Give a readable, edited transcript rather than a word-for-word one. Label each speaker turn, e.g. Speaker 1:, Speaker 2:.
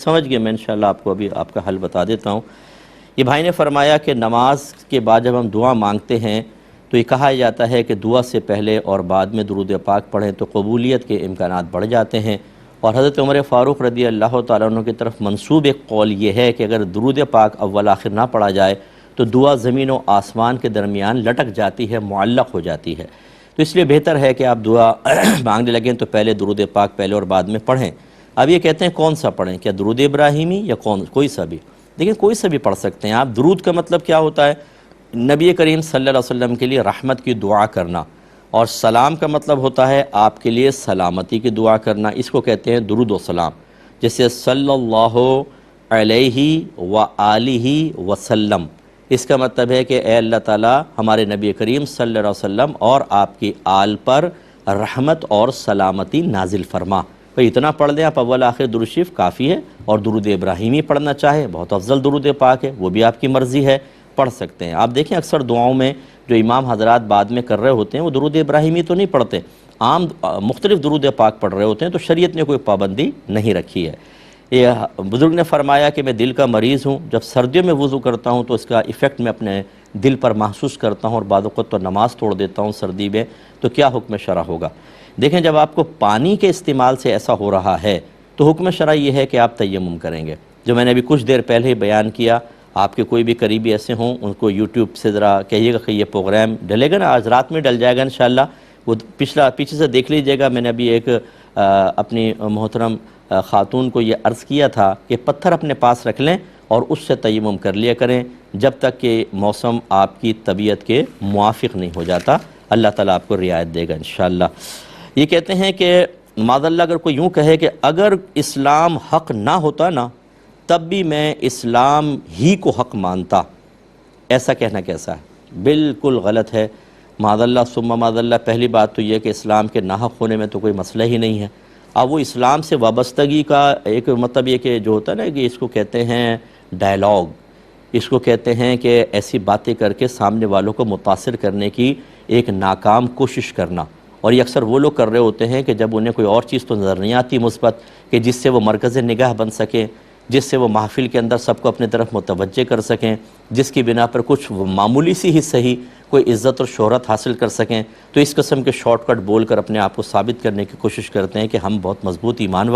Speaker 1: سمجھ گئے میں انشاءاللہ آپ کو ابھی آپ کا حل بتا دیتا ہوں۔ یہ بھائی نے فرمایا کہ نماز کے بعد جب ہم دعا مانگتے ہیں تو یہ کہا جاتا ہے کہ دعا سے پہلے اور بعد میں درود پاک پڑھیں تو قبولیت کے امکانات بڑھ جاتے ہیں، اور حضرت عمر فاروق رضی اللہ تعالیٰ عنہ کی طرف منسوب ایک قول یہ ہے کہ اگر درود پاک اول آخر نہ پڑھا جائے تو دعا زمین و آسمان کے درمیان لٹک جاتی ہے، معلق ہو جاتی ہے۔ تو اس لیے بہتر ہے کہ آپ دعا مانگنے لگیں تو پہلے درود پاک پہلے اور بعد میں پڑھیں۔ اب یہ کہتے ہیں کون سا پڑھیں، کیا درود ابراہیمی یا کوئی سا بھی؟ دیکھیں کوئی سا بھی پڑھ سکتے ہیں آپ۔ درود کا مطلب کیا ہوتا ہے؟ نبی کریم صلی اللہ علیہ وسلم کے لیے رحمت کی دعا کرنا، اور سلام کا مطلب ہوتا ہے آپ کے لیے سلامتی کی دعا کرنا، اس کو کہتے ہیں درود و سلام۔ جیسے صلی اللہ علیہ وآلہ وسلم، اس کا مطلب ہے کہ اے اللہ تعالیٰ ہمارے نبی کریم صلی اللہ علیہ وسلم اور آپ کی آل پر رحمت اور سلامتی نازل فرما۔ تو اتنا پڑھ دیں آپ، اول آخر درود شریف کافی ہے، اور درود ابراہیمی پڑھنا چاہے بہت افضل درود پاک ہے، وہ بھی آپ کی مرضی ہے، پڑھ سکتے ہیں۔ آپ دیکھیں اکثر دعاؤں میں جو امام حضرات بعد میں کر رہے ہوتے ہیں وہ درود ابراہیمی تو نہیں پڑھتے، عام مختلف درود پاک پڑھ رہے ہوتے ہیں، تو شریعت نے کوئی پابندی نہیں رکھی ہے۔ یہ بزرگ نے فرمایا کہ میں دل کا مریض ہوں، جب سردیوں میں وضو کرتا ہوں تو اس کا ایفیکٹ میں اپنے دل پر محسوس کرتا ہوں، اور بعض اوقات تو نماز توڑ دیتا ہوں سردی میں، تو کیا حکم شرع ہوگا؟ دیکھیں جب آپ کو پانی کے استعمال سے ایسا ہو رہا ہے تو حکم شرع یہ ہے کہ آپ تیمم کریں گے، جو میں نے ابھی کچھ دیر پہلے ہی بیان کیا۔ آپ کے کوئی بھی قریبی ایسے ہوں ان کو یوٹیوب سے ذرا کہیے گا کہ یہ پروگرام ڈلے گا نا، آج رات میں ڈل جائے گا انشاءاللہ، وہ پیچھے سے دیکھ لیجئے گا۔ میں نے ابھی ایک اپنی محترم خاتون کو یہ عرض کیا تھا کہ پتھر اپنے پاس رکھ لیں اور اس سے تیمم کر لیا کریں جب تک کہ موسم آپ کی طبیعت کے موافق نہیں ہو جاتا۔ اللہ تعالیٰ آپ کو رعایت دے گا انشاءاللہ۔ یہ کہتے ہیں کہ معاذ اللہ اگر کوئی یوں کہے کہ اگر اسلام حق نہ ہوتا نا تب بھی میں اسلام ہی کو حق مانتا، ایسا کہنا کیسا ہے؟ بالکل غلط ہے، معاذ اللہ ثم معاذ اللہ۔ پہلی بات تو یہ کہ اسلام کے ناحق ہونے میں تو کوئی مسئلہ ہی نہیں ہے۔ اب وہ اسلام سے وابستگی کا ایک مطلب یہ کہ جو ہوتا ہے نا کہ اس کو کہتے ہیں ڈائلاگ، اس کو کہتے ہیں کہ ایسی باتیں کر کے سامنے والوں کو متاثر کرنے کی ایک ناکام کوشش کرنا، اور یہ اکثر وہ لوگ کر رہے ہوتے ہیں کہ جب انہیں کوئی اور چیز تو نظر نہیں آتی مثبت کہ جس سے وہ مرکز نگاہ بن سکیں، جس سے وہ محفل کے اندر سب کو اپنے طرف متوجہ کر سکیں، جس کی بنا پر کچھ معمولی سی ہی صحیح کوئی عزت اور شہرت حاصل کر سکیں، تو اس قسم کے شارٹ کٹ بول کر اپنے آپ کو ثابت کرنے کی کوشش کرتے ہیں کہ ہم بہت مضبوط ایمان